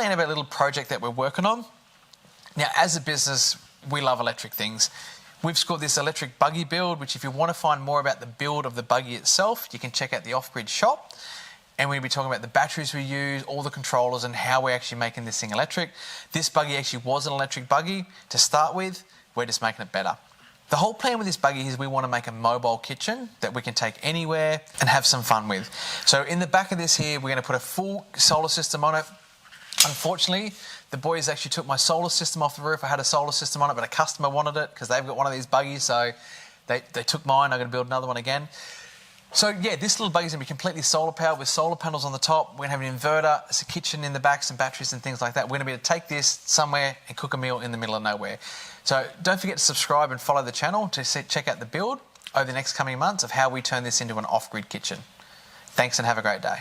explain about a little project that we're working on. Now, as a business, we love electric things. We've got this electric buggy build, which if you want to find more about the build of the buggy itself, you can check out the Off-Grid shop. And we're going to be talking about the batteries we use, all the controllers, and how we're actually making this thing electric. This buggy actually was an electric buggy to start with. We're just making it better. The whole plan with this buggy is we want to make a mobile kitchen that we can take anywhere and have some fun with. So in the back of this here, we're going to put a full solar system on it. Unfortunately, the boys actually took my solar system off the roof. I had a solar system on it, but a customer wanted it because they've got one of these buggies, so they took mine. I'm going to build another one again. So yeah, this little buggy's going to be completely solar powered with solar panels on the top. We're going to have an inverter, it's a kitchen in the back, some batteries and things like that. We're going to be able to take this somewhere and cook a meal in the middle of nowhere. So don't forget to subscribe and follow the channel to check out the build over the next coming months of how we turn this into an off-grid kitchen. Thanks and have a great day.